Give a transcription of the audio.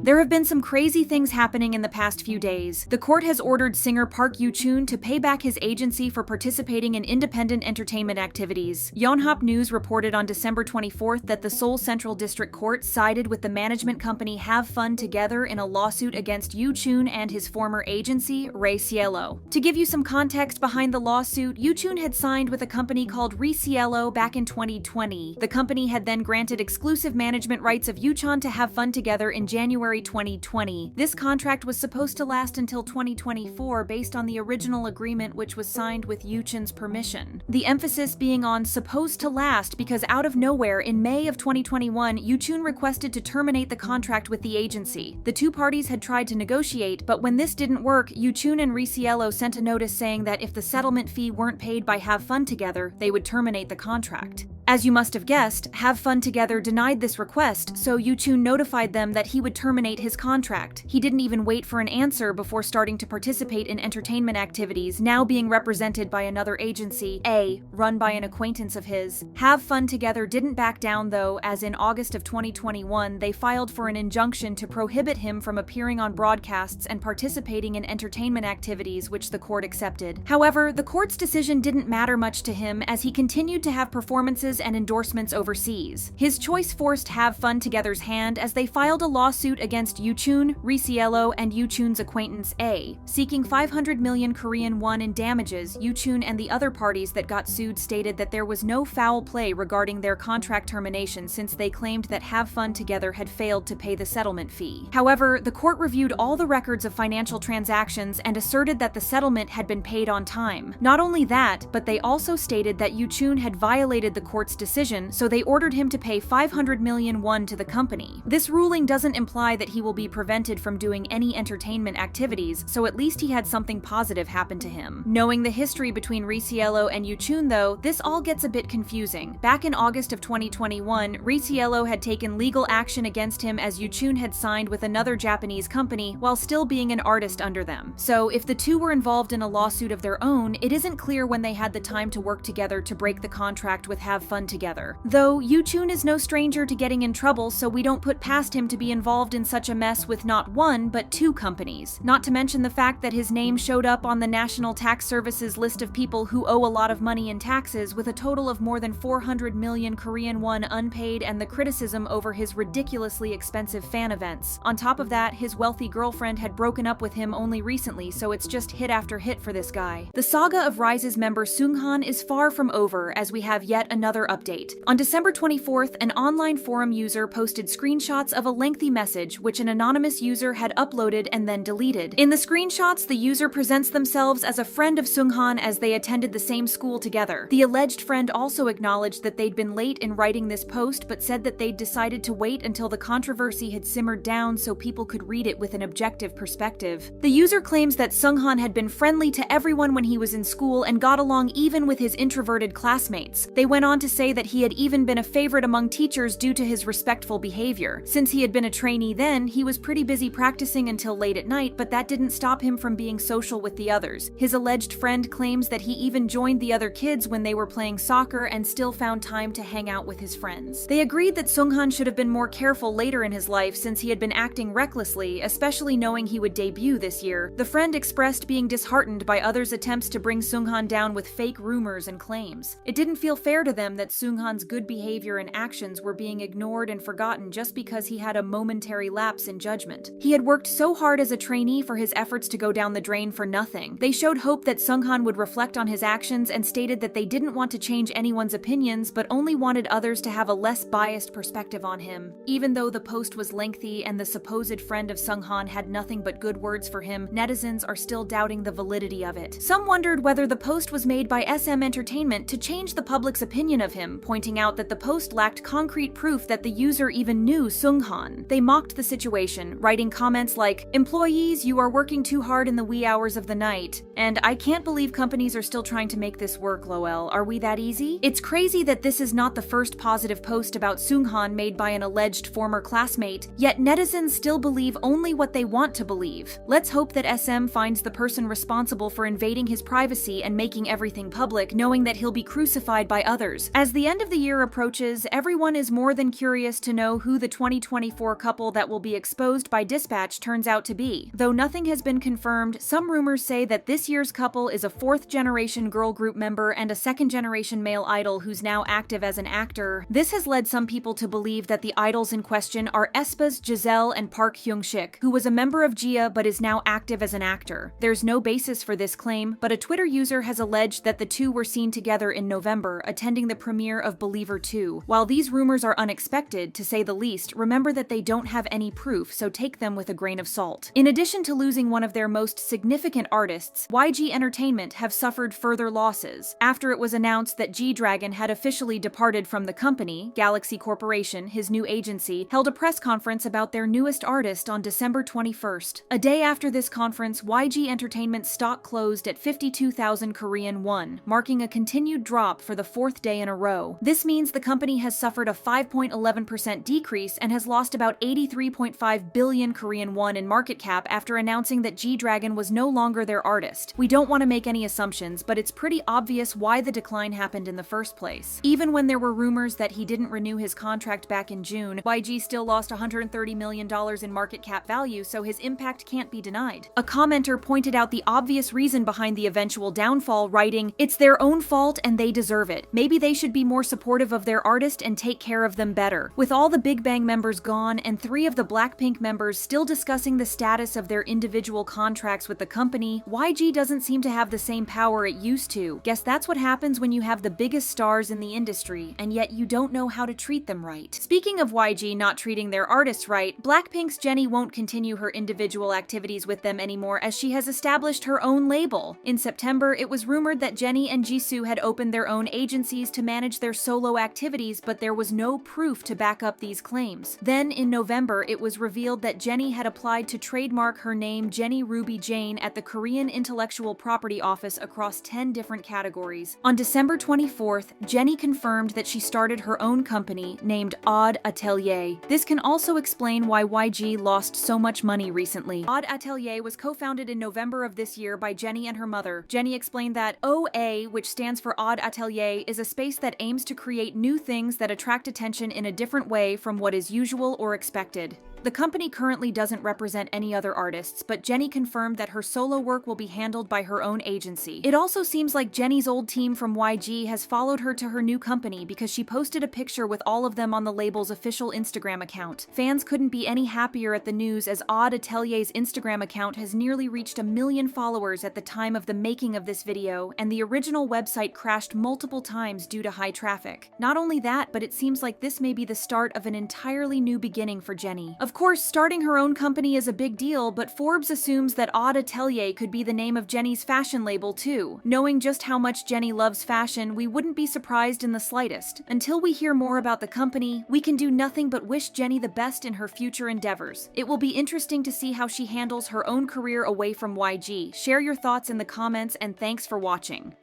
There have been some crazy things happening in the past few days. The court has ordered singer Park Hyung Sik to pay back his agency for participating in independent entertainment activities. Yonhap News reported on December 24th that the Seoul Central District Court sided with the management company Have Fun Together in a lawsuit against Hyung Sik and his former agency, Ray Cielo. To give you some context behind the lawsuit, Hyung Sik had signed with a company called Ray Cielo back in 2020. The company had then granted exclusive management rights of Hyung Sik to Have Fun Together in January 2020. This contract was supposed to last until 2024 based on the original agreement, which was signed with Hyung Sik's permission. The emphasis being on supposed to last because out of nowhere in May of 2021, Hyung Sik requested to terminate the contract with the agency. The two parties had tried to negotiate, but when this didn't work, Hyung Sik and Ray Cielo sent a notice saying that if the settlement fee weren't paid by Have Fun Together, they would terminate the contract. As you must have guessed, Have Fun Together denied this request, so Hyung Sik notified them that he would terminate his contract. He didn't even wait for an answer before starting to participate in entertainment activities, now being represented by another agency, A, run by an acquaintance of his. Have Fun Together didn't back down though, as in August of 2021, they filed for an injunction to prohibit him from appearing on broadcasts and participating in entertainment activities, which the court accepted. However, the court's decision didn't matter much to him as he continued to have performances and endorsements overseas. His choice forced Have Fun Together's hand as they filed a lawsuit against Hyung Sik, Ray Cielo, and Hyung Sik's acquaintance A, seeking 500 million Korean won in damages. Hyung Sik and the other parties that got sued stated that there was no foul play regarding their contract termination since they claimed that Have Fun Together had failed to pay the settlement fee. However, the court reviewed all the records of financial transactions and asserted that the settlement had been paid on time. Not only that, but they also stated that Hyung Sik had violated the court's decision, so they ordered him to pay 500 million won to the company. This ruling doesn't imply that he will be prevented from doing any entertainment activities, so at least he had something positive happen to him. Knowing the history between Ray Cielo and Hyung Sik though, this all gets a bit confusing. Back in August of 2021, Ray Cielo had taken legal action against him as Hyung Sik had signed with another Japanese company while still being an artist under them. So if the two were involved in a lawsuit of their own, it isn't clear when they had the time to work together to break the contract with Have Fun Together. Though Hyung Sik is no stranger to getting in trouble, so we don't put past him to be involved in such a mess with not one, but two companies. Not to mention the fact that his name showed up on the National Tax Service's list of people who owe a lot of money in taxes, with a total of more than 400 million Korean won unpaid, and the criticism over his ridiculously expensive fan events. On top of that, his wealthy girlfriend had broken up with him only recently, so it's just hit after hit for this guy. The saga of Rise's member Seunghan is far from over, as we have yet another update. On December 24th, an online forum user posted screenshots of a lengthy message which an anonymous user had uploaded and then deleted. In the screenshots, the user presents themselves as a friend of Seunghan as they attended the same school together. The alleged friend also acknowledged that they'd been late in writing this post, but said that they'd decided to wait until the controversy had simmered down so people could read it with an objective perspective. The user claims that Seunghan had been friendly to everyone when he was in school and got along even with his introverted classmates. They went on to say that he had even been a favorite among teachers due to his respectful behavior. Since he had been a trainee then, he was pretty busy practicing until late at night, but that didn't stop him from being social with the others. His alleged friend claims that he even joined the other kids when they were playing soccer and still found time to hang out with his friends. They agreed that Seunghan should have been more careful later in his life since he had been acting recklessly, especially knowing he would debut this year. The friend expressed being disheartened by others' attempts to bring Seunghan down with fake rumors and claims. It didn't feel fair to them that Seunghan's good behavior and actions were being ignored and forgotten just because he had a momentary lapse in judgment. He had worked so hard as a trainee for his efforts to go down the drain for nothing. They showed hope that Seunghan would reflect on his actions and stated that they didn't want to change anyone's opinions but only wanted others to have a less biased perspective on him. Even though the post was lengthy and the supposed friend of Seunghan had nothing but good words for him, netizens are still doubting the validity of it. Some wondered whether the post was made by SM Entertainment to change the public's opinion of him, pointing out that the post lacked concrete proof that the user even knew Seunghan. They mocked the situation, writing comments like, "Employees, you are working too hard in the wee hours of the night," and "I can't believe companies are still trying to make this work, lol. Are we that easy?" It's crazy that this is not the first positive post about Seunghan made by an alleged former classmate, yet netizens still believe only what they want to believe. Let's hope that SM finds the person responsible for invading his privacy and making everything public, knowing that he'll be crucified by others, As the end of the year approaches, everyone is more than curious to know who the 2024 couple that will be exposed by Dispatch turns out to be. Though nothing has been confirmed, some rumors say that this year's couple is a fourth-generation girl group member and a second-generation male idol who's now active as an actor. This has led some people to believe that the idols in question are aespa's Giselle and Park Hyung Sik, who was a member of Gia but is now active as an actor. There's no basis for this claim, but a Twitter user has alleged that the two were seen together in November, attending the premiere of Believer 2. While these rumors are unexpected, to say the least, remember that they don't have any proof, so take them with a grain of salt. In addition to losing one of their most significant artists, YG Entertainment have suffered further losses. After it was announced that G-Dragon had officially departed from the company, Galaxy Corporation, his new agency, held a press conference about their newest artist on December 21st. A day after this conference, YG Entertainment's stock closed at 52,000 Korean won, marking a continued drop for the fourth day in a row. This means the company has suffered a 5.11% decrease and has lost about 83.5 billion Korean won in market cap after announcing that G-Dragon was no longer their artist. We don't want to make any assumptions, but it's pretty obvious why the decline happened in the first place. Even when there were rumors that he didn't renew his contract back in June, YG still lost $130 million in market cap value, so his impact can't be denied. A commenter pointed out the obvious reason behind the eventual downfall, writing, "It's their own fault and they deserve it. Maybe they should be more supportive of their artist and take care of them better." With all the Big Bang members gone and 3 of the Blackpink members still discussing the status of their individual contracts with the company, YG doesn't seem to have the same power it used to. Guess that's what happens when you have the biggest stars in the industry, and yet you don't know how to treat them right. Speaking of YG not treating their artists right, Blackpink's Jennie won't continue her individual activities with them anymore as she has established her own label. In September, it was rumored that Jennie and Jisoo had opened their own agencies to manage their solo activities, but there was no proof to back up these claims. Then, in November, it was revealed that Jennie had applied to trademark her name Jennie Ruby Jane at the Korean Intellectual Property Office across 10 different categories. On December 24th, Jennie confirmed that she started her own company named Odd Atelier. This can also explain why YG lost so much money recently. Odd Atelier was co-founded in November of this year by Jennie and her mother. Jennie explained that OA, which stands for Odd Atelier, is a space that aims to create new things that attract attention in a different way from what is usual or expected. The company currently doesn't represent any other artists, but Jennie confirmed that her solo work will be handled by her own agency. It also seems like Jennie's old team from YG has followed her to her new company because she posted a picture with all of them on the label's official Instagram account. Fans couldn't be any happier at the news as Odd Atelier's Instagram account has nearly reached 1 million followers at the time of the making of this video, and the original website crashed multiple times due to high traffic. Not only that, but it seems like this may be the start of an entirely new beginning for Jennie. Of course, starting her own company is a big deal, but Forbes assumes that Odd Atelier could be the name of Jennie's fashion label too. Knowing just how much Jennie loves fashion, we wouldn't be surprised in the slightest. Until we hear more about the company, we can do nothing but wish Jennie the best in her future endeavors. It will be interesting to see how she handles her own career away from YG. Share your thoughts in the comments, and thanks for watching.